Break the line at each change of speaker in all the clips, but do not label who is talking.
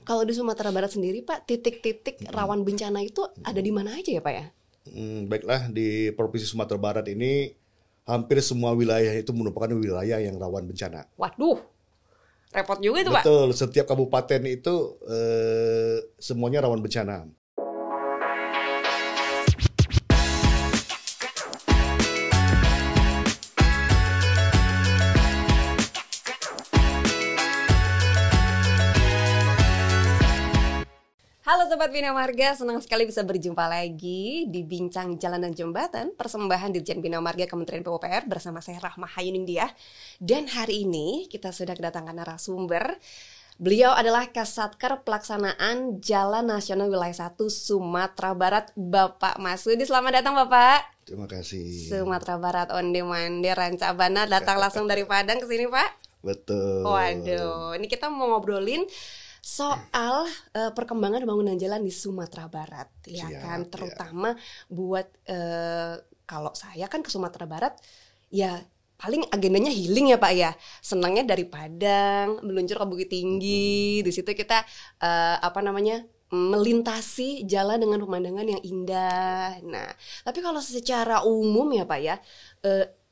Kalau di Sumatera Barat sendiri Pak, titik-titik rawan bencana itu ada di mana aja ya Pak ya?
Baiklah, di Provinsi Sumatera Barat ini hampir semua wilayah itu merupakan wilayah yang rawan bencana.
Waduh, repot juga itu Pak.
Betul, setiap kabupaten itu semuanya rawan bencana.
Halo Sobat Bina Marga, senang sekali bisa berjumpa lagi di Bincang Jalan dan Jembatan, persembahan Dirjen Bina Marga Kementerian PUPR bersama saya Rahma Hayuningdiah. Dan hari ini kita sudah kedatangan narasumber. Beliau adalah Kasatker Pelaksanaan Jalan Nasional Wilayah 1 Sumatera Barat, Bapak Masudi. Selamat datang Bapak.
Terima kasih.
Sumatera Barat onde-mande Rancabana, datang langsung dari Padang ke sini Pak.
Betul.
Waduh, ini kita mau ngobrolin soal perkembangan pembangunan jalan di Sumatera Barat, ya kan, terutama buat kalau saya kan ke Sumatera Barat, ya paling agendanya healing ya Pak ya, senangnya dari Padang meluncur ke Bukit Tinggi, di situ kita melintasi jalan dengan pemandangan yang indah. Nah, tapi kalau secara umum ya Pak ya,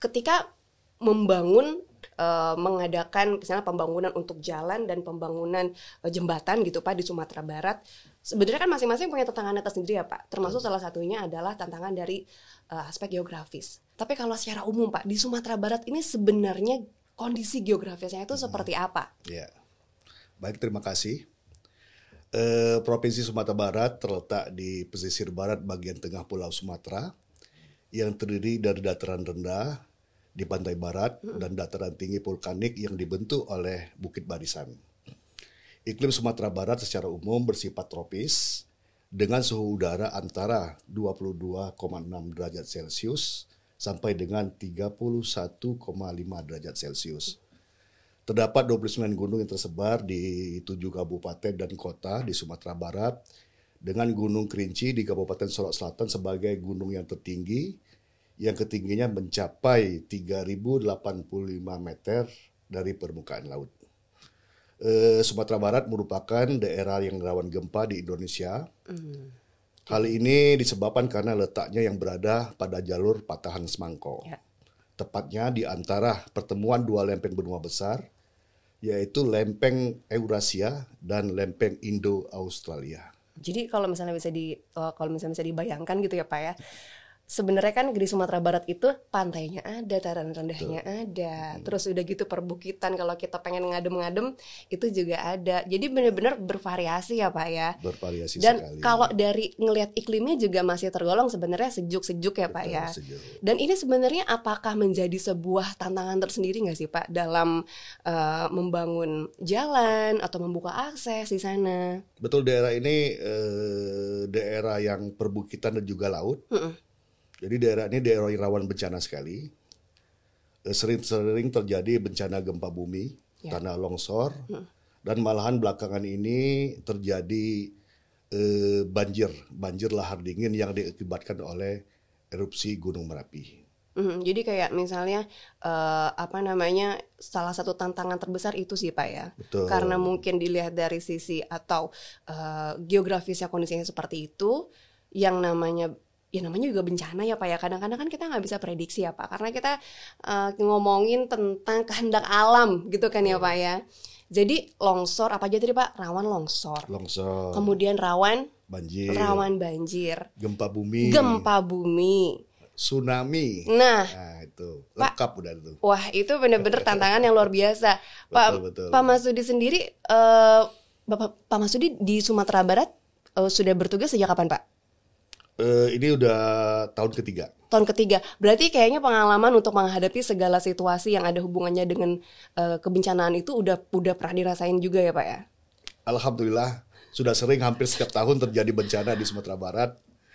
ketika mengadakan misalnya pembangunan untuk jalan dan pembangunan jembatan gitu Pak di Sumatera Barat, sebenarnya kan masing-masing punya tantangan tersendiri ya Pak, termasuk salah satunya adalah tantangan dari aspek geografis. Tapi kalau secara umum Pak, di Sumatera Barat ini sebenarnya kondisi geografisnya itu seperti apa?
Ya, baik, terima kasih. Provinsi Sumatera Barat terletak di pesisir barat bagian tengah Pulau Sumatera yang terdiri dari dataran rendah di pantai barat dan dataran tinggi vulkanik yang dibentuk oleh bukit barisan. Iklim Sumatera Barat secara umum bersifat tropis dengan suhu udara antara 22,6 derajat Celcius sampai dengan 31,5 derajat Celcius. Terdapat 29 gunung yang tersebar di 7 kabupaten dan kota di Sumatera Barat, dengan Gunung Kerinci di Kabupaten Solok Selatan sebagai gunung yang tertinggi, yang ketingginya mencapai 3.085 meter dari permukaan laut. Sumatera Barat merupakan daerah yang rawan gempa di Indonesia. Hal ini disebabkan karena letaknya yang berada pada jalur patahan semangko. Tepatnya di antara pertemuan dua lempeng benua besar, yaitu lempeng Eurasia dan lempeng Indo-Australia.
Jadi kalau misalnya bisa dibayangkan gitu ya Pak ya, sebenarnya kan di Sumatera Barat itu pantainya ada, dataran rendahnya ada, terus udah gitu perbukitan kalau kita pengen ngadem-ngadem itu juga ada. Jadi benar-benar bervariasi ya Pak ya.
Bervariasi
dan
sekali.
Dan kalau dari ngelihat iklimnya juga masih tergolong sebenarnya sejuk-sejuk ya Pak ya.
Sejuk. Dan
ini sebenarnya apakah menjadi sebuah tantangan tersendiri nggak sih Pak dalam membangun jalan atau membuka akses di sana?
Betul, daerah ini daerah yang perbukitan dan juga laut. Jadi daerah ini daerah yang rawan bencana sekali. Sering terjadi bencana gempa bumi, tanah longsor, dan malahan belakangan ini terjadi banjir lahar dingin yang diakibatkan oleh erupsi Gunung Merapi.
Jadi kayak misalnya salah satu tantangan terbesar itu sih Pak ya.
Betul.
Karena mungkin dilihat dari sisi atau geografisnya kondisinya seperti itu, yang namanya juga bencana ya Pak ya. Kadang-kadang kan kita nggak bisa prediksi ya Pak, karena kita ngomongin tentang kehendak alam gitu kan ya Pak ya. Jadi longsor apa aja tadi Pak? Rawan longsor. Kemudian rawan banjir.
Gempa bumi. Tsunami.
Nah
itu lengkap Pak, udah itu.
Wah, itu benar-benar tantangan yang luar biasa.
Betul.
Pak Masudi sendiri, Pak Masudi di Sumatera Barat sudah bertugas sejak kapan Pak?
Ini udah tahun ketiga.
Tahun ketiga. Berarti kayaknya pengalaman untuk menghadapi segala situasi yang ada hubungannya dengan kebencanaan itu udah pernah dirasain juga ya Pak ya?
Alhamdulillah, sudah sering, hampir setiap tahun terjadi bencana di Sumatera Barat.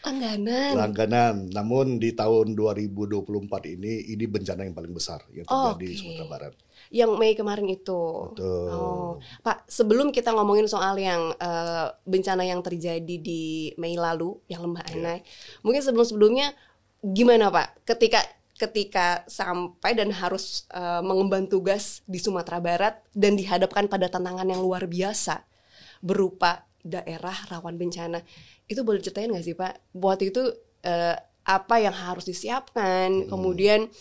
Langganan.
Namun di tahun 2024 ini bencana yang paling besar yang terjadi di Sumatera Barat.
Yang Mei kemarin itu.
Betul.
Pak, sebelum kita ngomongin soal yang bencana yang terjadi di Mei lalu, yang Lembah Anai, mungkin sebelumnya gimana Pak? Ketika sampai dan harus mengemban tugas di Sumatera Barat dan dihadapkan pada tantangan yang luar biasa, berupa daerah rawan bencana. Itu boleh ceritain nggak sih Pak? Buat itu apa yang harus disiapkan, kemudian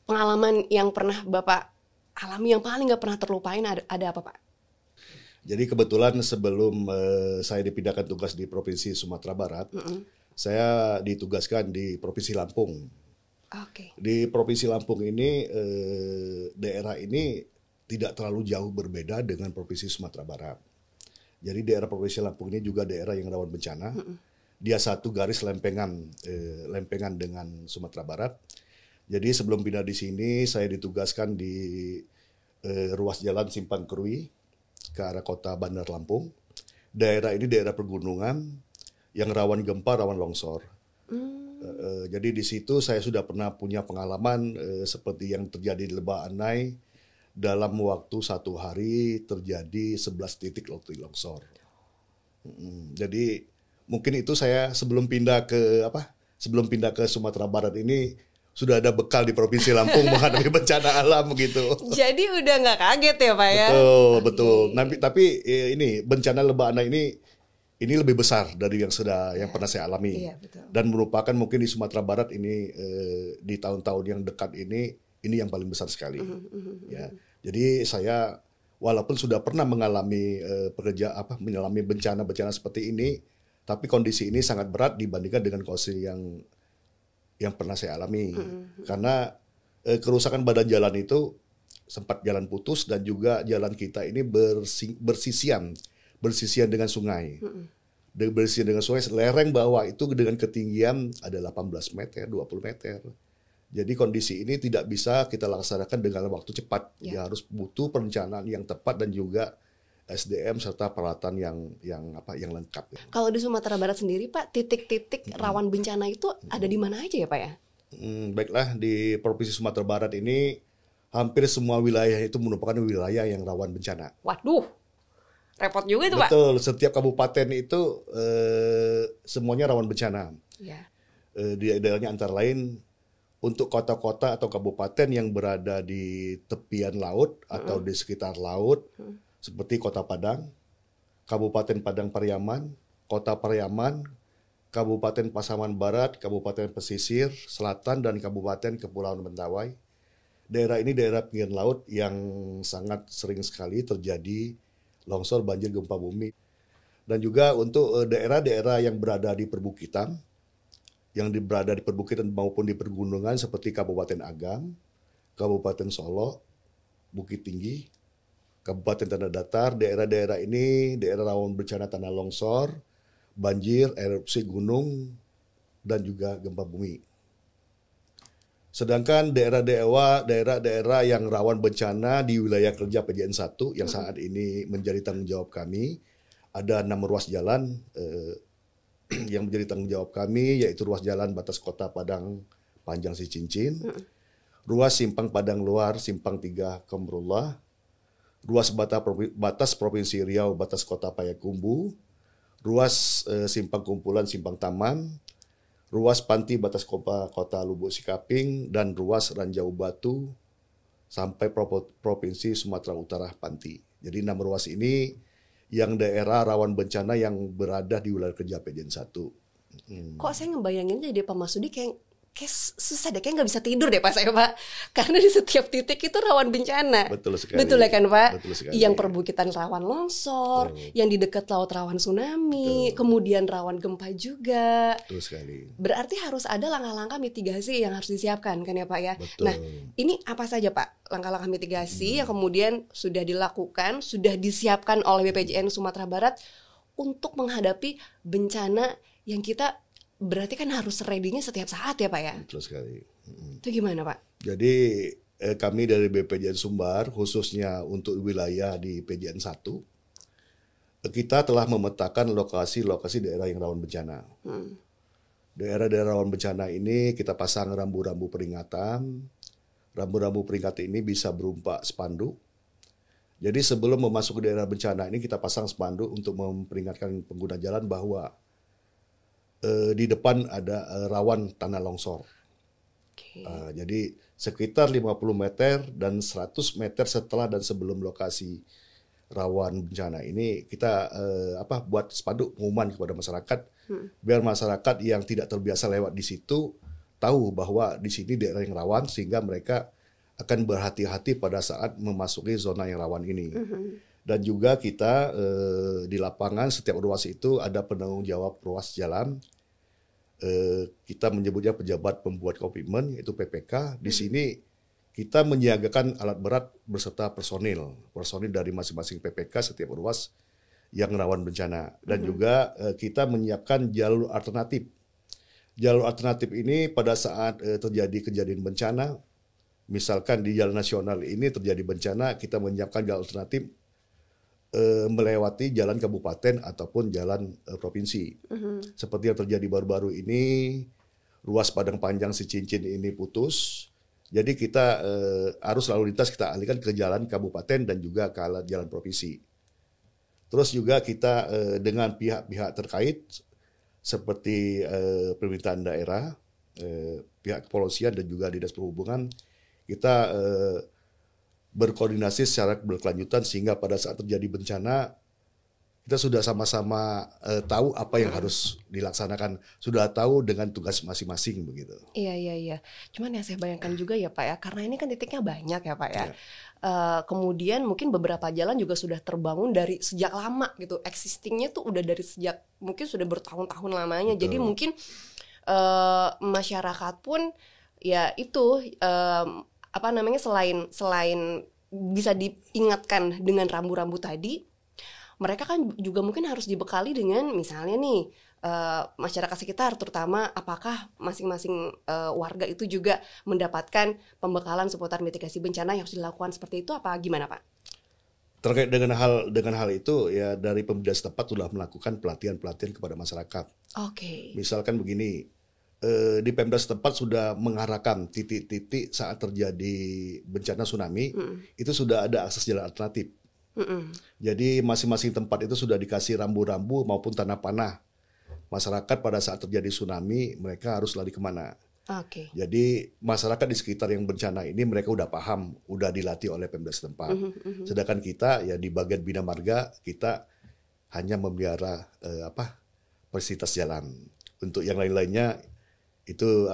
pengalaman yang pernah Bapak alami yang paling nggak pernah terlupain ada apa Pak?
Jadi kebetulan sebelum saya dipindahkan tugas di Provinsi Sumatera Barat, saya ditugaskan di Provinsi Lampung.
Oke.
Di Provinsi Lampung ini, daerah ini tidak terlalu jauh berbeda dengan Provinsi Sumatera Barat. Jadi daerah Provinsi Lampung ini juga daerah yang rawan bencana. Dia satu garis lempengan dengan Sumatera Barat. Jadi sebelum pindah di sini, saya ditugaskan di ruas jalan Simpang Krui ke arah kota Bandar Lampung. Daerah ini daerah pergunungan yang rawan gempa, rawan longsor. Jadi di situ saya sudah pernah punya pengalaman seperti yang terjadi di Lembah Anai. Dalam waktu 1 hari terjadi 11 titik longsor. Jadi mungkin itu saya sebelum pindah ke Sumatera Barat ini sudah ada bekal di Provinsi Lampung menghadapi bencana alam gitu.
Jadi udah nggak kaget ya Pak ya?
Betul. Tapi ini bencana Lembah Anai ini lebih besar dari yang pernah saya alami.
Iya, betul.
Dan merupakan mungkin di Sumatera Barat ini di tahun-tahun yang dekat ini yang paling besar sekali. Ya. Jadi saya walaupun sudah pernah mengalami mengalami bencana-bencana seperti ini, tapi kondisi ini sangat berat dibandingkan dengan kondisi yang pernah saya alami. Karena kerusakan badan jalan itu sempat jalan putus dan juga jalan kita ini bersisian dengan sungai. Bersisian dengan sungai, lereng bawah itu dengan ketinggian ada 18 meter, 20 meter. Jadi kondisi ini tidak bisa kita laksanakan dengan waktu cepat. Ya harus butuh perencanaan yang tepat dan juga SDM serta peralatan yang lengkap.
Kalau di Sumatera Barat sendiri Pak, titik-titik rawan bencana itu ada di mana aja ya Pak ya?
Baiklah, di Provinsi Sumatera Barat ini hampir semua wilayah itu merupakan wilayah yang rawan bencana.
Waduh, repot juga itu Pak.
Betul, setiap kabupaten itu semuanya rawan bencana.
Ya.
Di daerahnya antara lain untuk kota-kota atau kabupaten yang berada di tepian laut atau di sekitar laut, seperti Kota Padang, Kabupaten Padang Pariaman, Kota Pariaman, Kabupaten Pasaman Barat, Kabupaten Pesisir Selatan, dan Kabupaten Kepulauan Mentawai. Daerah ini daerah pinggir laut yang sangat sering sekali terjadi longsor, banjir, gempa bumi. Dan juga untuk daerah-daerah yang berada di perbukitan, maupun di pergunungan seperti Kabupaten Agam, Kabupaten Solok, Bukit Tinggi, Kabupaten Tanah Datar. Daerah-daerah ini daerah rawan bencana tanah longsor, banjir, erupsi gunung, dan juga gempa bumi. Sedangkan daerah-daerah yang rawan bencana di wilayah kerja PJN 1 yang saat ini menjadi tanggung jawab kami, ada 6 ruas jalan yang menjadi tanggung jawab kami, yaitu ruas jalan batas kota Padang Panjang Sicincin, ruas simpang Padang Luar Simpang 3 Komrullah, ruas batas Provinsi Riau batas kota Payakumbuh, ruas simpang kumpulan Simpang Taman, ruas panti batas kota Lubuk Sikaping, dan ruas Ranjau Batu sampai Provinsi Sumatera Utara Panti. Jadi 6 ruas ini yang daerah rawan bencana yang berada di wilayah kerja PJN 1.
Kok saya ngebayangin jadi Pak Masudi kayak susah deh, kayak nggak bisa tidur deh Pak saya Pak. Karena di setiap titik itu rawan bencana.
Betul sekali.
Betul ya kan Pak?
Betul sekali.
Yang perbukitan rawan longsor, yang di dekat laut rawan tsunami, kemudian rawan gempa juga.
Betul sekali.
Berarti harus ada langkah-langkah mitigasi yang harus disiapkan kan ya Pak ya?
Betul.
Nah ini apa saja Pak langkah-langkah mitigasi yang kemudian sudah dilakukan, sudah disiapkan oleh BPJN Sumatera Barat untuk menghadapi bencana yang kita berarti kan harus ready-nya setiap saat ya Pak ya?
Betul sekali.
Itu gimana Pak?
Jadi kami dari BPJN Sumbar khususnya untuk wilayah di PJN 1, kita telah memetakan lokasi-lokasi daerah yang rawan bencana. Daerah-daerah rawan bencana ini kita pasang rambu-rambu peringatan. Rambu-rambu peringatan ini bisa berupa spanduk. Jadi sebelum memasuki daerah bencana ini kita pasang spanduk untuk memperingatkan pengguna jalan bahwa di depan ada rawan tanah longsor. Jadi sekitar 50 meter dan 100 meter setelah dan sebelum lokasi rawan bencana ini kita buat spanduk pengumuman kepada masyarakat biar masyarakat yang tidak terbiasa lewat di situ tahu bahwa di sini daerah yang rawan sehingga mereka akan berhati-hati pada saat memasuki zona yang rawan ini. Dan juga kita di lapangan setiap ruas itu ada penanggung jawab ruas jalan. Kita menyebutnya pejabat pembuat komitmen yaitu PPK. Di sini kita menyiagakan alat berat beserta personil dari masing-masing PPK setiap ruas yang rawan bencana. Dan juga kita menyiapkan jalur alternatif. Jalur alternatif ini pada saat terjadi kejadian bencana, misalkan di jalan nasional ini terjadi bencana, kita menyiapkan jalur alternatif melewati jalan kabupaten ataupun jalan provinsi. Seperti yang terjadi baru-baru ini, ruas Padang Panjang Sicincin ini putus. Jadi kita arus lalu lintas kita alihkan ke jalan kabupaten dan juga ke jalan provinsi. Terus juga kita dengan pihak-pihak terkait seperti pemerintahan daerah, pihak kepolisian dan juga dinas perhubungan, kita berkoordinasi secara berkelanjutan sehingga pada saat terjadi bencana kita sudah sama-sama tahu apa yang harus dilaksanakan, sudah tahu dengan tugas masing-masing begitu.
Iya. Cuman yang saya bayangkan juga ya Pak ya, karena ini kan titiknya banyak ya Pak ya. Kemudian mungkin beberapa jalan juga sudah terbangun dari sejak lama gitu, existingnya tuh udah dari sejak mungkin sudah bertahun-tahun lamanya. Betul. Jadi mungkin masyarakat pun ya itu selain bisa diingatkan dengan rambu-rambu tadi, mereka kan juga mungkin harus dibekali dengan misalnya nih masyarakat sekitar, terutama apakah masing-masing warga itu juga mendapatkan pembekalan seputar mitigasi bencana yang harus dilakukan seperti itu, apa gimana Pak?
Terkait dengan hal itu ya dari pemerintah setempat sudah melakukan pelatihan kepada masyarakat.
Oke.
Misalkan begini, di Pemda setempat sudah mengarahkan titik-titik saat terjadi bencana tsunami itu sudah ada akses jalan alternatif. Jadi masing-masing tempat itu sudah dikasih rambu-rambu maupun tanah panah. Masyarakat pada saat terjadi tsunami mereka harus lari kemana.
Okay.
Jadi masyarakat di sekitar yang bencana ini mereka udah paham, udah dilatih oleh Pemda setempat. Sedangkan kita ya di bagian Bina Marga kita hanya memelihara fasilitas jalan. Untuk yang lain-lainnya itu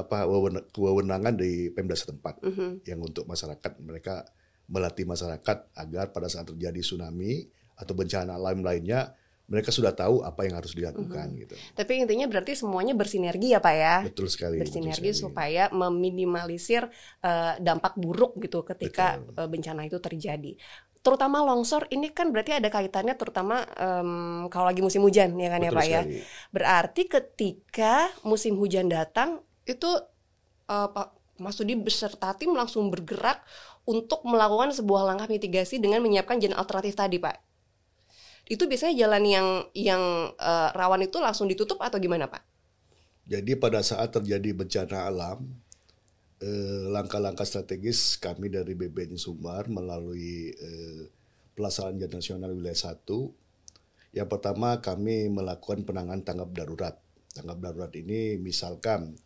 kewenangan di Pemda setempat. Yang untuk masyarakat mereka melatih masyarakat agar pada saat terjadi tsunami atau bencana alam lainnya mereka sudah tahu apa yang harus dilakukan gitu.
Tapi intinya berarti semuanya bersinergi ya Pak ya?
Betul sekali.
Bersinergi supaya meminimalisir dampak buruk gitu ketika bencana itu terjadi. Terutama longsor ini kan berarti ada kaitannya terutama kalau lagi musim hujan ya kan. Betul ya Pak sekali. Ya? Berarti ketika musim hujan datang itu Pak Mas Sudi beserta tim langsung bergerak untuk melakukan sebuah langkah mitigasi dengan menyiapkan jalan alternatif tadi Pak. Itu biasanya jalan yang rawan itu langsung ditutup atau gimana Pak?
Jadi pada saat terjadi bencana alam, langkah-langkah strategis kami dari BPN Sumbar melalui pelaksanaan jalan nasional wilayah 1. Yang pertama kami melakukan penanganan tanggap darurat. Tanggap darurat ini misalkan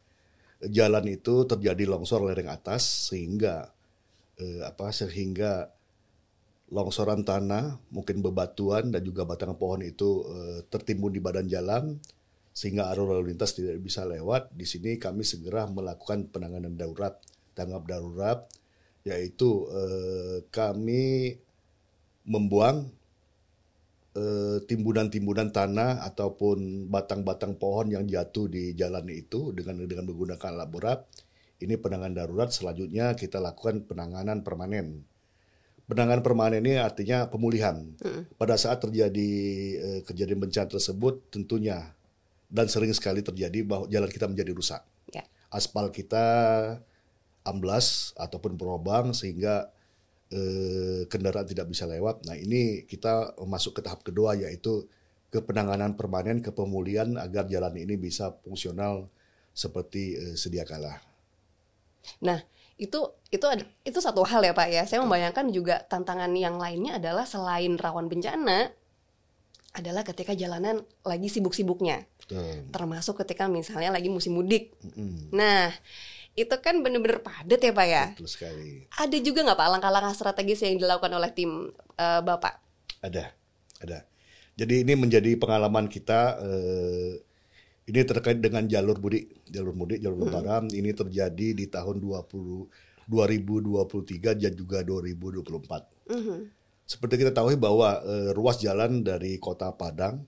jalan itu terjadi longsor lereng atas sehingga longsoran tanah, mungkin bebatuan dan juga batang pohon itu tertimbun di badan jalan sehingga arus lalu lintas tidak bisa lewat. Di sini kami segera melakukan penanganan darurat, tanggap darurat, yaitu kami membuang timbunan-timbunan tanah ataupun batang-batang pohon yang jatuh di jalan itu dengan menggunakan alat berat. Ini penanganan darurat. Selanjutnya kita lakukan penanganan permanen. Penanganan permanen ini artinya pemulihan. Pada saat terjadi kejadian bencana tersebut tentunya dan sering sekali terjadi bahwa jalan kita menjadi rusak. Yeah. Aspal kita amblas ataupun berlubang sehingga kendaraan tidak bisa lewat. Nah ini kita masuk ke tahap kedua yaitu ke penanganan permanen, ke pemulihan agar jalan ini bisa fungsional seperti sedia kala.
Nah itu satu hal ya Pak ya. Saya membayangkan juga tantangan yang lainnya adalah selain rawan bencana adalah ketika jalanan lagi sibuk-sibuknya. Termasuk ketika misalnya lagi musim mudik. Nah itu kan benar-benar padat ya Pak ya.
Betul sekali.
Ada juga nggak Pak langkah-langkah strategis yang dilakukan oleh tim Bapak?
Ada. Jadi ini menjadi pengalaman kita. Ini terkait dengan jalur mudik Lebaran. Ini terjadi di tahun 2023 dan juga 2024. Seperti kita tahu bahwa ruas jalan dari Kota Padang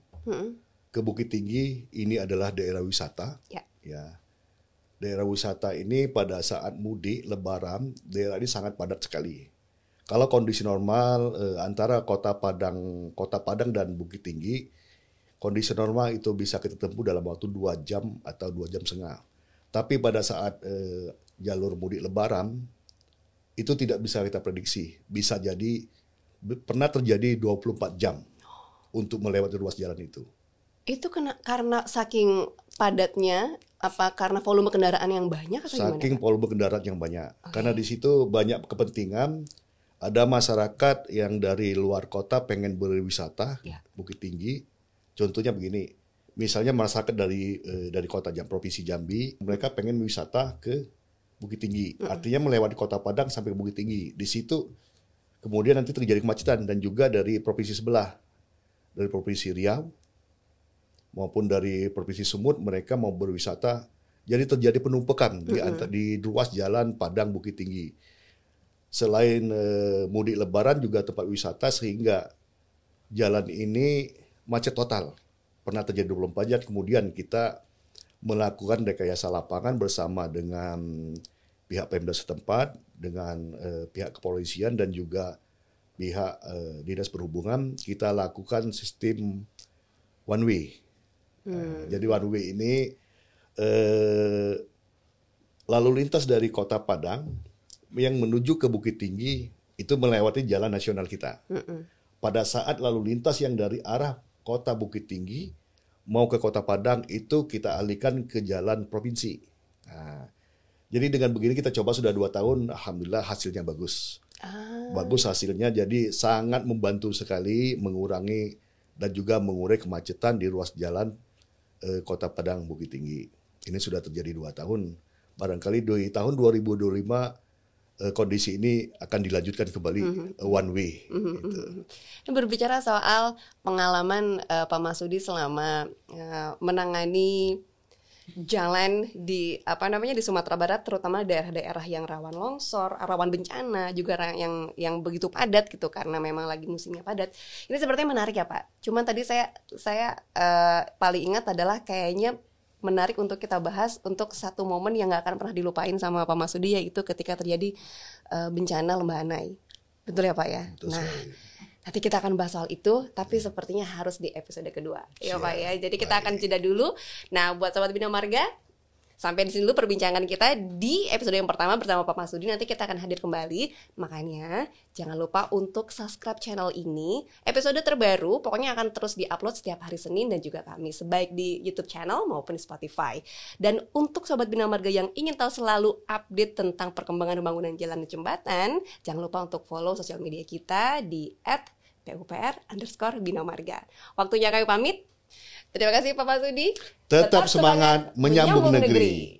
ke Bukit Tinggi ini adalah daerah wisata. Ya. Daerah wisata ini pada saat mudik Lebaran, daerah ini sangat padat sekali. Kalau kondisi normal antara Kota Padang dan Bukit Tinggi, kondisi normal itu bisa kita tempuh dalam waktu 2 jam atau 2 jam setengah. Tapi pada saat jalur mudik Lebaran, itu tidak bisa kita prediksi. Bisa jadi, pernah terjadi 24 jam untuk melewati ruas jalan itu.
Itu karena saking padatnya, apa karena volume kendaraan yang banyak atau gimana?
Saking volume kendaraan yang banyak. Karena di situ banyak kepentingan. Ada masyarakat yang dari luar kota pengen berwisata Bukit Tinggi. Contohnya begini, misalnya masyarakat dari kota Provinsi Jambi, mereka pengen wisata ke Bukit Tinggi. Artinya melewati Kota Padang sampai ke Bukit Tinggi. Di situ kemudian nanti terjadi kemacetan, dan juga dari provinsi sebelah, dari Provinsi Riau maupun dari Provinsi Sumut, mereka mau berwisata. Jadi terjadi penumpukan di ruas jalan Padang Bukit Tinggi. Selain mudik Lebaran juga tempat wisata, sehingga jalan ini macet total. Pernah terjadi 24 jam, kemudian kita melakukan rekayasa lapangan bersama dengan pihak Pemda setempat, dengan pihak kepolisian dan juga pihak Dinas Perhubungan. Kita lakukan sistem one way. Jadi one way ini lalu lintas dari Kota Padang yang menuju ke Bukit Tinggi itu melewati jalan nasional kita. Pada saat lalu lintas yang dari arah Kota Bukit Tinggi mau ke Kota Padang itu kita alihkan ke jalan provinsi. Nah, jadi dengan begini kita coba sudah 2 tahun, alhamdulillah hasilnya bagus. Bagus hasilnya, jadi sangat membantu sekali mengurangi dan juga mengurai kemacetan di ruas jalan Kota Padang Bukit Tinggi. Ini sudah terjadi 2 tahun. Barangkali di tahun 2025 kondisi ini akan dilanjutkan kembali one way. Gitu.
Berbicara soal pengalaman Pak Masudi selama menangani jalan di di Sumatera Barat, terutama daerah-daerah yang rawan longsor, rawan bencana, juga yang begitu padat gitu karena memang lagi musimnya padat. Ini sepertinya menarik ya Pak. Cuman tadi saya paling ingat adalah kayaknya menarik untuk kita bahas untuk satu momen yang nggak akan pernah dilupain sama Pak Masudi, yaitu ketika terjadi bencana Lembah Anai. Betul ya Pak ya?
Betul,
nah, nanti kita akan bahas soal itu, tapi sepertinya harus di episode kedua. Ya Pak ya. Jadi kita akan jeda dulu. Nah, buat Sobat Bina Marga, sampai di sini dulu perbincangan kita di episode yang pertama bersama Pak Masudi. Nanti kita akan hadir kembali. Makanya jangan lupa untuk subscribe channel ini. Episode terbaru pokoknya akan terus diupload setiap hari Senin dan juga Kamis, baik di YouTube channel maupun di Spotify. Dan untuk Sobat Bina Marga yang ingin tahu selalu update tentang perkembangan pembangunan jalan dan jembatan, jangan lupa untuk follow sosial media kita di @pupr_Bina Marga. Waktunya kami pamit. Terima kasih Pak Masudi.
Tetap semangat menyambung negeri.